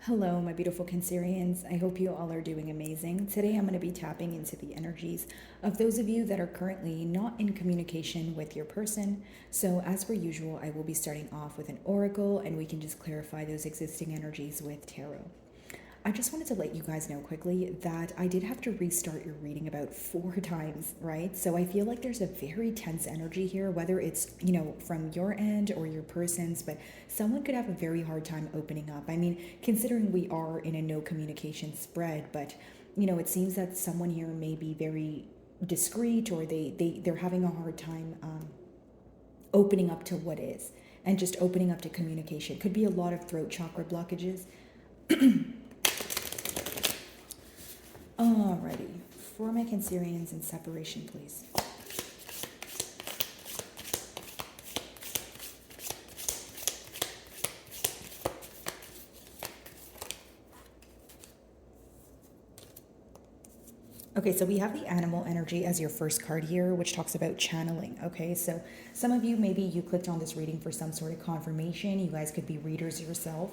Hello, my beautiful Cancerians. I hope you all are doing amazing. Today, I'm going to be tapping into the energies of those of you that are currently not in communication with your person. So, as per usual, I will be starting off with an oracle and we can just clarify those existing energies with tarot. I just wanted to let you guys know quickly that I did have to restart your reading about 4 times, right? So I feel like there's a very tense energy here, whether it's, from your end or your person's, but someone could have a very hard time opening up. I mean, considering we are in a no communication spread, but, it seems that someone here may be very discreet or they're having a hard time opening up to what is and just opening up to communication. Could be a lot of throat chakra blockages. Alrighty, for my Cancerians in separation, please. Okay, so we have the animal energy as your first card here, which talks about channeling. Okay, so some of you, maybe you clicked on this reading for some sort of confirmation. You guys could be readers yourself.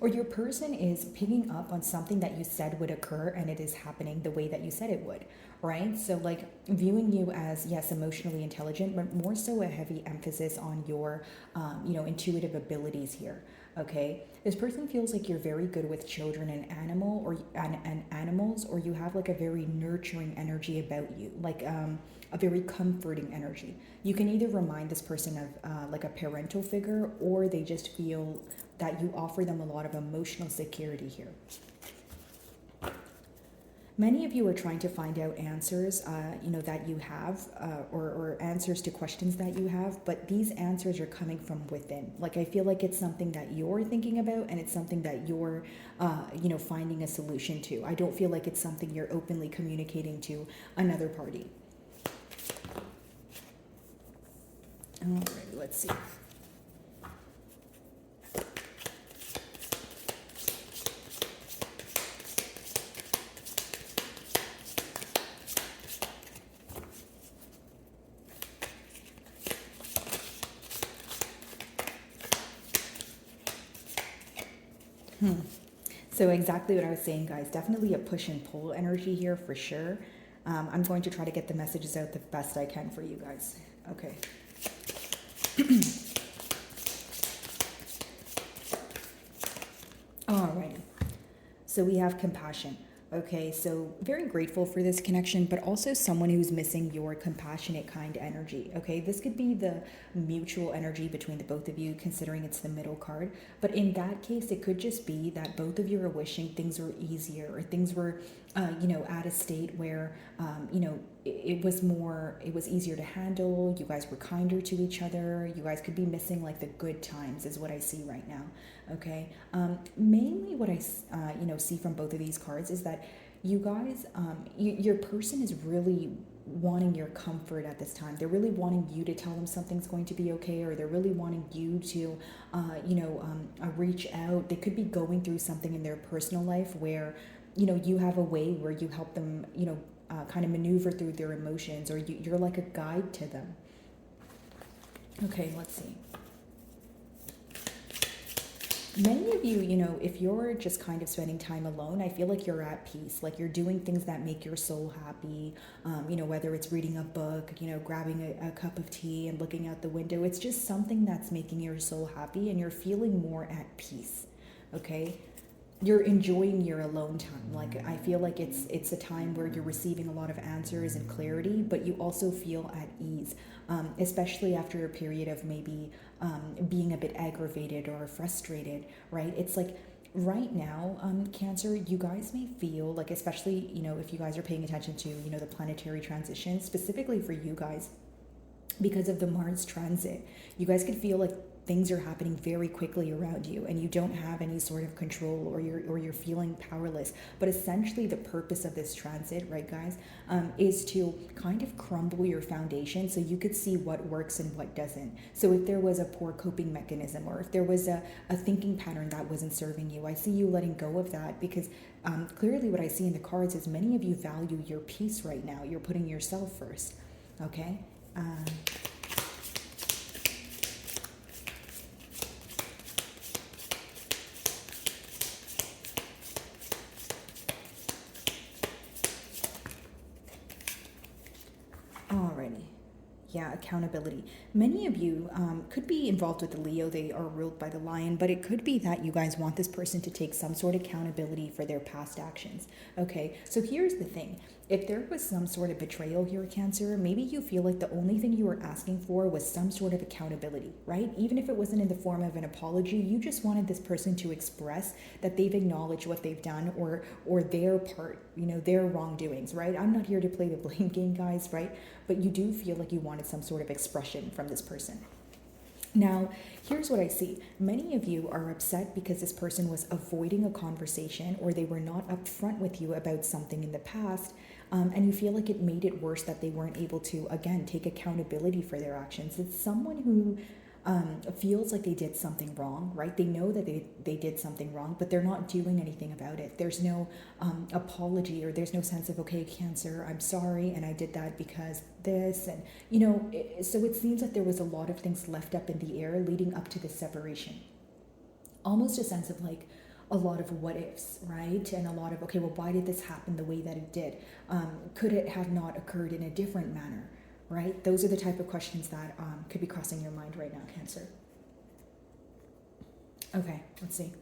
Or your person is picking up on something that you said would occur and it is happening the way that you said it would, right? So, like, viewing you as, yes, emotionally intelligent, but more so a heavy emphasis on your, intuitive abilities here, okay? This person feels like you're very good with children and animals, or you have like a very nurturing energy about you, like a very comforting energy. You can either remind this person of like a parental figure, or they just feel that you offer them a lot of emotional security here. Many of you are trying to find out answers, that you have, or answers to questions that you have, but these answers are coming from within. Like, I feel like it's something that you're thinking about, and it's something that you're, finding a solution to. I don't feel like it's something you're openly communicating to another party. All right, let's see. So exactly what I was saying, guys. Definitely a push and pull energy here for sure. I'm going to try to get the messages out the best I can for you guys. Okay. Alrighty. So we have compassion. Okay, so very grateful for this connection, but also someone who's missing your compassionate, kind energy. Okay, this could be the mutual energy between the both of you, considering it's the middle card. But in that case, it could just be that both of you are wishing things were easier, or things were, at a state where, it was easier to handle. You guys were kinder to each other. You guys could be missing like the good times, is what I see right now. Okay, mainly what I see from both of these cards is that you guys, your person is really wanting your comfort at this time. They're really wanting you to tell them something's going to be okay, or they're really wanting you to, reach out. They could be going through something in their personal life where, you have a way where you help them, kind of maneuver through their emotions, or you're like a guide to them. Okay, let's see. Many of you, if you're just kind of spending time alone, I feel like you're at peace. Like, you're doing things that make your soul happy. Whether it's reading a book, grabbing a cup of tea and looking out the window. It's just something that's making your soul happy, and you're feeling more at peace. Okay? You're enjoying your alone time. Like, I feel like it's a time where you're receiving a lot of answers and clarity, but you also feel at ease, especially after a period of maybe being a bit aggravated or frustrated, right? It's like right now, Cancer, you guys may feel like, especially, if you guys are paying attention to, the planetary transition, specifically for you guys, because of the Mars transit, you guys could feel like things are happening very quickly around you and you don't have any sort of control, or you're feeling powerless. But essentially the purpose of this transit, right, guys, is to kind of crumble your foundation so you could see what works and what doesn't. So if there was a poor coping mechanism, or if there was a thinking pattern that wasn't serving you, I see you letting go of that, because clearly what I see in the cards is many of you value your peace right now. You're putting yourself first. Okay. Yeah, accountability. Many of you could be involved with the Leo. They are ruled by the lion, but it could be that you guys want this person to take some sort of accountability for their past actions. Okay, so here's the thing. If there was some sort of betrayal here, Cancer, maybe you feel like the only thing you were asking for was some sort of accountability, right? Even if it wasn't in the form of an apology, you just wanted this person to express that they've acknowledged what they've done, or their part, their wrongdoings, right? I'm not here to play the blame game, guys, right? But you do feel like you wanted some sort of expression from this person. Now, here's what I see. Many of you are upset because this person was avoiding a conversation, or they were not upfront with you about something in the past, and you feel like it made it worse that they weren't able to, again, take accountability for their actions. It's someone who feels like they did something wrong, right? They know that they did something wrong, but they're not doing anything about it. There's no apology, or there's no sense of, okay, Cancer, I'm sorry, and I did that because this, and so it seems like there was a lot of things left up in the air leading up to this separation. Almost a sense of like a lot of what ifs, right? And a lot of, okay, well, why did this happen the way that it did? Could it have not occurred in a different manner? Right? Those are the type of questions that could be crossing your mind right now, Cancer. Okay, let's see.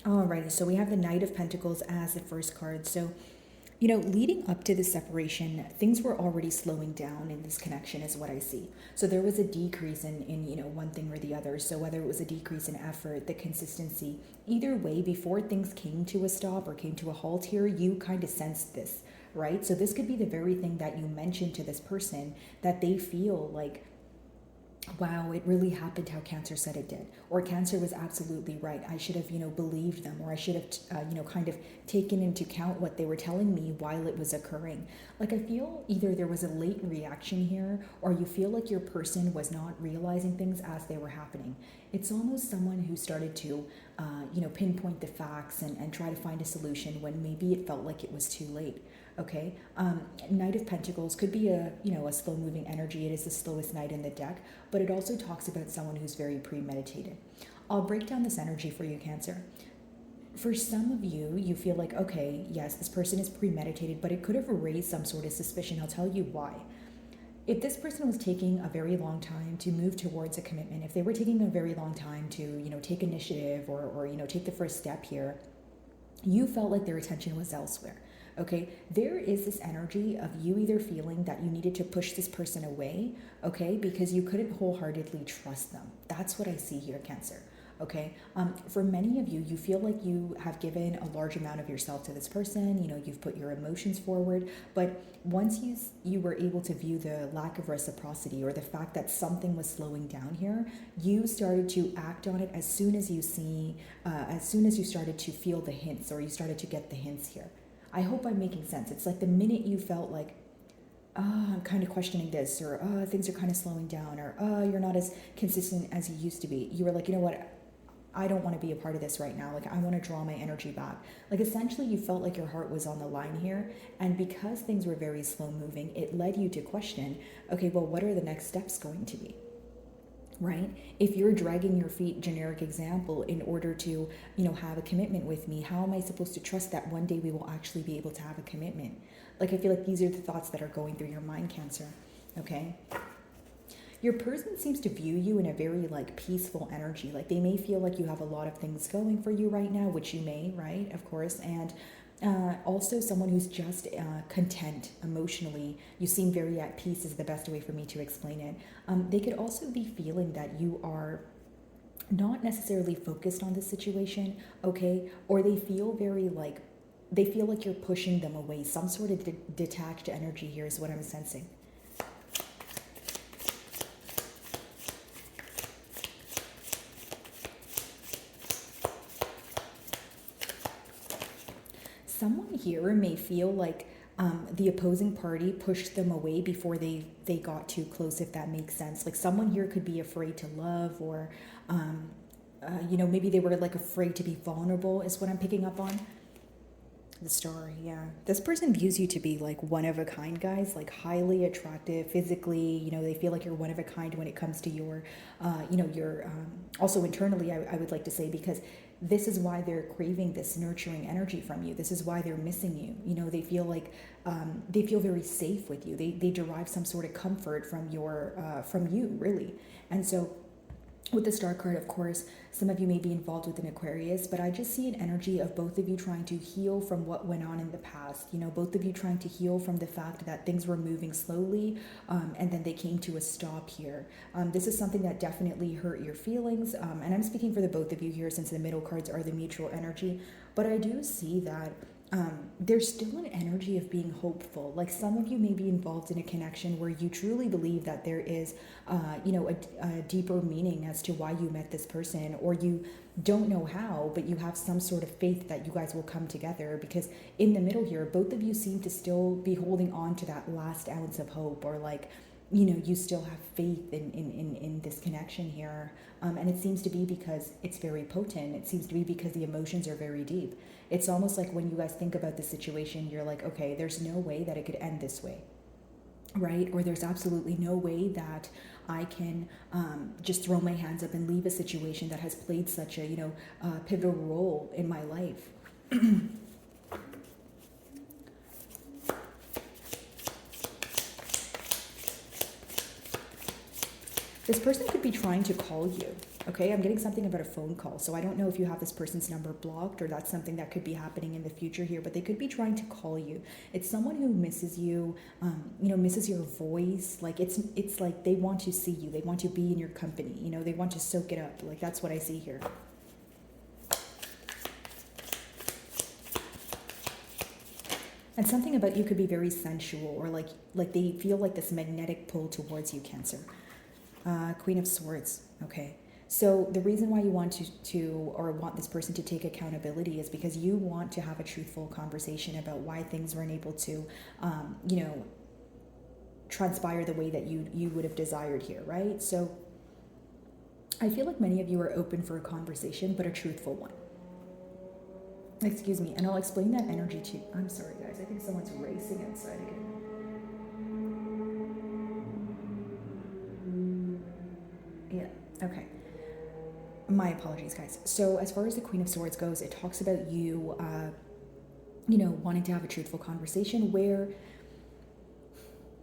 Alrighty, so we have the Knight of Pentacles as the first card. So, leading up to the separation, things were already slowing down in this connection, is what I see. So there was a decrease in one thing or the other. So whether it was a decrease in effort, the consistency, either way, before things came to a stop or came to a halt here, you kind of sensed this, right? So this could be the very thing that you mentioned to this person, that they feel like, wow, it really happened how Cancer said it did, or Cancer was absolutely right. I should have, believed them, or I should have, kind of taken into account what they were telling me while it was occurring. Like, I feel either there was a late reaction here, or you feel like your person was not realizing things as they were happening. It's almost someone who started to, pinpoint the facts and try to find a solution when maybe it felt like it was too late. Okay, Knight of Pentacles could be a slow moving energy. It is the slowest knight in the deck, but it also talks about someone who's very premeditated. I'll break down this energy for you, Cancer. For some of you, you feel like, okay, yes, this person is premeditated, but it could have raised some sort of suspicion. I'll tell you why. If this person was taking a very long time to move towards a commitment, if they were taking a very long time to, take initiative or take the first step here, you felt like their attention was elsewhere. Okay, there is this energy of you either feeling that you needed to push this person away, okay, because you couldn't wholeheartedly trust them. That's what I see here, Cancer. Okay, for many of you, you feel like you have given a large amount of yourself to this person. You've put your emotions forward, but once you were able to view the lack of reciprocity, or the fact that something was slowing down here, you started to act on it as soon as you started to feel the hints, or you started to get the hints here. I hope I'm making sense. It's like the minute you felt like, I'm kind of questioning this, or things are kind of slowing down, or you're not as consistent as you used to be, you were like, you know what, I don't want to be a part of this right now. Like, I want to draw my energy back. Like, essentially, you felt like your heart was on the line here. And because things were very slow moving, it led you to question, okay, well, what are the next steps going to be? Right? If you're dragging your feet, generic example, in order to, have a commitment with me, how am I supposed to trust that one day we will actually be able to have a commitment? Like, I feel like these are the thoughts that are going through your mind, Cancer. Okay? Your person seems to view you in a very peaceful energy. Like, they may feel like you have a lot of things going for you right now, which you may, right? Of course. And also someone who's just content emotionally. You seem very at peace is the best way for me to explain it. They could also be feeling that you are not necessarily focused on the situation, okay? Or they feel very they feel like you're pushing them away. Some sort of detached energy here is what I'm sensing. Someone here may feel like the opposing party pushed them away before they got too close, if that makes sense. Like, someone here could be afraid to love, or maybe they were like afraid to be vulnerable, is what I'm picking up on. The story, yeah. This person views you to be like one of a kind, guys, like highly attractive physically. They feel like you're one of a kind when it comes to your also internally, I would like to say, because this is why they're craving this nurturing energy from you. This is why they're missing you. They feel like they feel very safe with you. They derive some sort of comfort from from you, really. And so with the star card, of course, some of you may be involved with an Aquarius, but I just see an energy of both of you trying to heal from what went on in the past. Both of you trying to heal from the fact that things were moving slowly, and then they came to a stop here. This is something that definitely hurt your feelings, and I'm speaking for the both of you here since the middle cards are the mutual energy, but I do see that there's still an energy of being hopeful. Like some of you may be involved in a connection where you truly believe that there is, a deeper meaning as to why you met this person, or you don't know how, but you have some sort of faith that you guys will come together. Because in the middle here, both of you seem to still be holding on to that last ounce of hope, or like, you still have faith in this connection here. And it seems to be because it's very potent. It seems to be because the emotions are very deep. It's almost like when you guys think about the situation, you're like, okay, there's no way that it could end this way, right? Or there's absolutely no way that I can just throw my hands up and leave a situation that has played such a, pivotal role in my life. This person could be trying to call you. Okay, I'm getting something about a phone call. So I don't know if you have this person's number blocked, or that's something that could be happening in the future here, but they could be trying to call you. It's someone who misses you, misses your voice. Like it's like they want to see you. They want to be in your company. They want to soak it up. Like that's what I see here. And something about you could be very sensual, or like they feel like this magnetic pull towards you, Cancer. Queen of Swords. Okay. So the reason why you want or want this person to take accountability is because you want to have a truthful conversation about why things weren't able to, transpire the way that you would have desired here, right? So I feel like many of you are open for a conversation, but a truthful one. Excuse me, and I'll explain that energy to you. I'm sorry, guys. I think someone's racing outside again. Yeah, okay. My apologies, guys. So as far as the Queen of Swords goes, it talks about you, wanting to have a truthful conversation where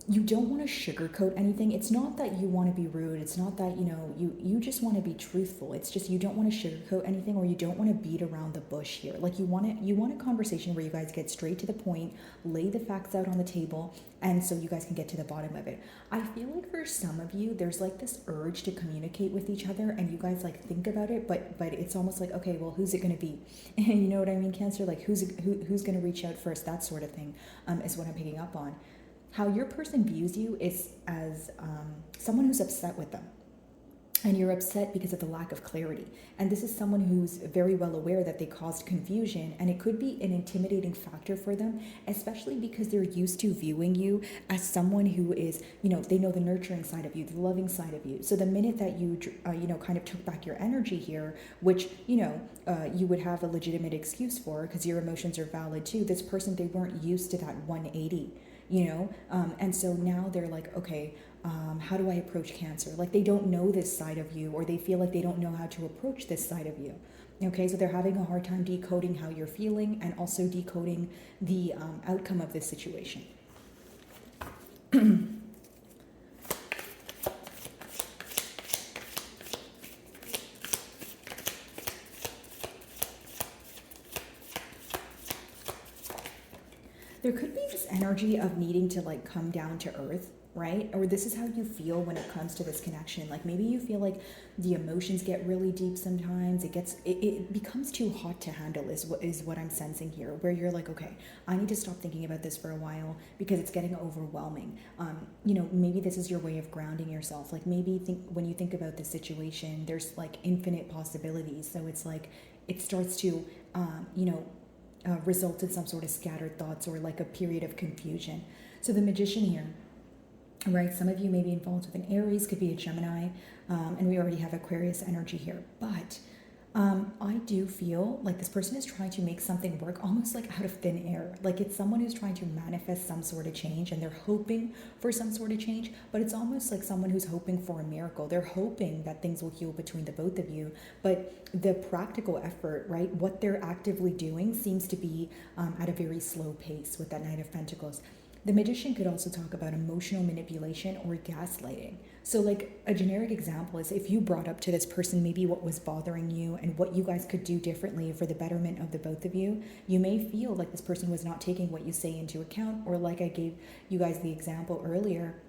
you don't want to sugarcoat anything. It's not that you want to be rude. It's not that, you just want to be truthful. It's just you don't want to sugarcoat anything, or you don't want to beat around the bush here. Like you want a conversation where you guys get straight to the point, lay the facts out on the table, and so you guys can get to the bottom of it. I feel like for some of you, there's like this urge to communicate with each other, and you guys like think about it, but it's almost like, okay, well, who's it going to be? You know what I mean, Cancer? Like who's going to reach out first? That sort of thing is what I'm picking up on. How your person views you is as someone who's upset with them. And you're upset because of the lack of clarity. And this is someone who's very well aware that they caused confusion, and it could be an intimidating factor for them, especially because they're used to viewing you as someone who is, they know the nurturing side of you, the loving side of you. So the minute that you, kind of took back your energy here, which, you would have a legitimate excuse for because your emotions are valid too, this person, they weren't used to that 180. And so now they're like, okay, how do I approach Cancer? Like they don't know this side of you, or they feel like they don't know how to approach this side of you. Okay, so they're having a hard time decoding how you're feeling, and also decoding the outcome of this situation. There could be this energy of needing to like come down to earth, right? Or this is how you feel when it comes to this connection. Like maybe you feel like the emotions get really deep sometimes. It becomes too hot to handle is what I'm sensing here, where you're like, okay, I need to stop thinking about this for a while because it's getting overwhelming. Maybe this is your way of grounding yourself. Like maybe when you think about the situation, there's like infinite possibilities. So it's like it starts to, result in some sort of scattered thoughts, or like a period of confusion. So the Magician here, right? Some of you may be involved with an Aries, could be a Gemini, and we already have Aquarius energy here. But I do feel like this person is trying to make something work almost like out of thin air. Like it's someone who's trying to manifest some sort of change and they're hoping for some sort of change, but it's almost like someone who's hoping for a miracle. They're hoping that things will heal between the both of you, but the practical effort, right, what they're actively doing seems to be at a very slow pace with that Knight of Pentacles. The magician could also talk about emotional manipulation or gaslighting. So, like a generic example is if you brought up to this person maybe what was bothering you and what you guys could do differently for the betterment of the both of you, you may feel like this person was not taking what you say into account, or like I gave you guys the example earlier,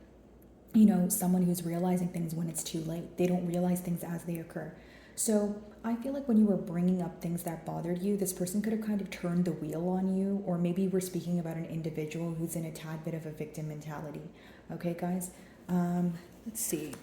someone who's realizing things when it's too late. They don't realize things as they occur. So I feel like when you were bringing up things that bothered you, this person could have kind of turned the wheel on you, or maybe we're speaking about an individual who's in a tad bit of a victim mentality. Okay, guys? Let's see.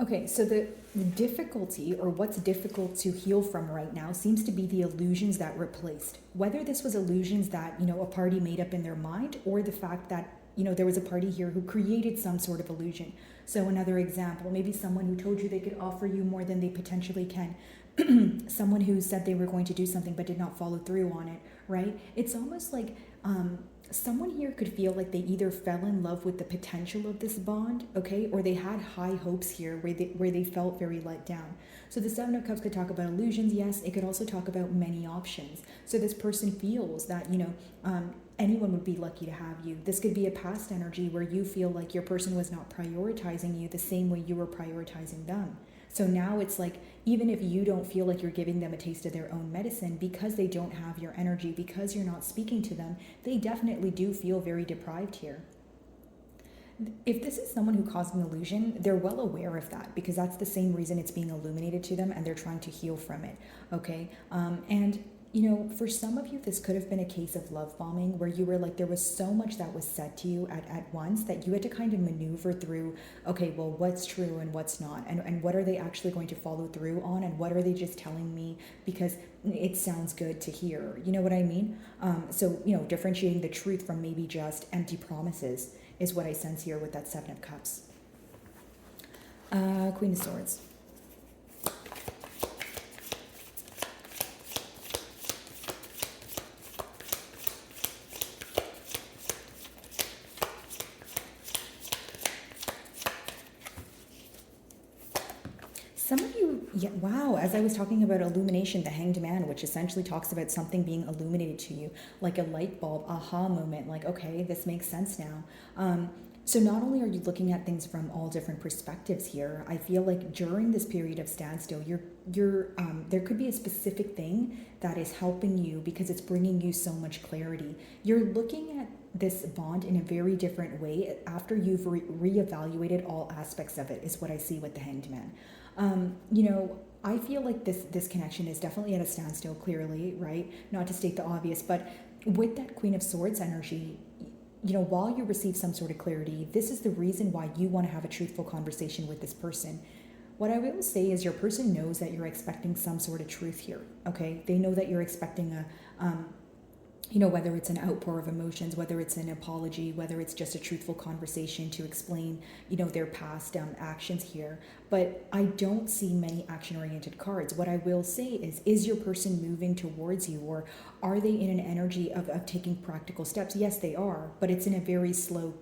Okay, so the difficulty, or what's difficult to heal from right now, seems to be the illusions that replaced. Whether this was illusions that, a party made up in their mind, or the fact that, there was a party here who created some sort of illusion. So another example, maybe someone who told you they could offer you more than they potentially can. Someone who said they were going to do something but did not follow through on it, right? It's almost like someone here could feel like they either fell in love with the potential of this bond, okay, or they had high hopes here where they felt very let down. So the Seven of Cups could talk about illusions, yes. It could also talk about many options. So this person feels that, anyone would be lucky to have you. This could be a past energy where you feel like your person was not prioritizing you the same way you were prioritizing them. So now it's like, even if you don't feel like you're giving them a taste of their own medicine, because they don't have your energy, because you're not speaking to them, they definitely do feel very deprived here. If this is someone who caused an illusion, they're well aware of that, because that's the same reason it's being illuminated to them and they're trying to heal from it. Okay. And for some of you, this could have been a case of love bombing, where you were like, there was so much that was said to you at once that you had to kind of maneuver through, okay, well, what's true and what's not, and what are they actually going to follow through on, and what are they just telling me because it sounds good to hear, you know what I mean? So differentiating the truth from maybe just empty promises is what I sense here with that Seven of Cups. Queen of Swords. Some of you, yeah, wow, as I was talking about illumination, the Hanged Man, which essentially talks about something being illuminated to you, like a light bulb, aha moment, like, okay, this makes sense now. So not only are you looking at things from all different perspectives here, I feel like during this period of standstill, there could be a specific thing that is helping you because it's bringing you so much clarity. You're looking at this bond in a very different way after you've reevaluated all aspects of it, is what I see with the Hanged Man. I feel like this connection is definitely at a standstill, clearly, right? Not to state the obvious, but with that Queen of Swords energy, while you receive some sort of clarity, this is the reason why you want to have a truthful conversation with this person. What I will say is your person knows that you're expecting some sort of truth here, okay? They know that you're expecting whether it's an outpour of emotions, whether it's an apology, whether it's just a truthful conversation to explain, their past actions here. But I don't see many action-oriented cards. What I will say is your person moving towards you, or are they in an energy of taking practical steps? Yes, they are, but it's at a very slow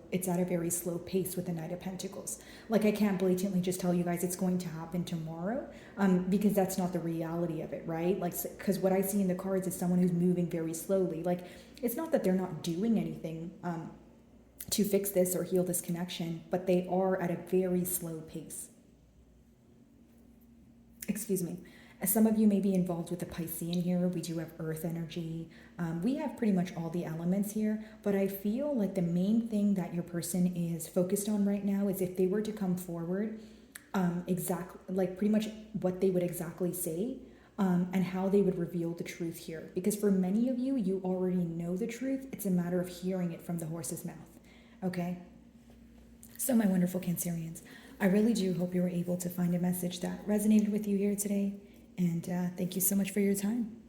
pace with the Knight of Pentacles. Like, I can't blatantly just tell you guys it's going to happen tomorrow, because that's not the reality of it, right? Like, because what I see in the cards is someone who's moving very slowly. Like, it's not that they're not doing anything to fix this or heal this connection, but they are at a very slow pace. Excuse me. Some of you may be involved with the Piscean here. We do have earth energy. We have pretty much all the elements here, but I feel like the main thing that your person is focused on right now is if they were to come forward, exactly, like pretty much what they would exactly say, and how they would reveal the truth here. Because for many of you, you already know the truth. It's a matter of hearing it from the horse's mouth. Okay? So, my wonderful Cancerians, I really do hope you were able to find a message that resonated with you here today. And thank you so much for your time.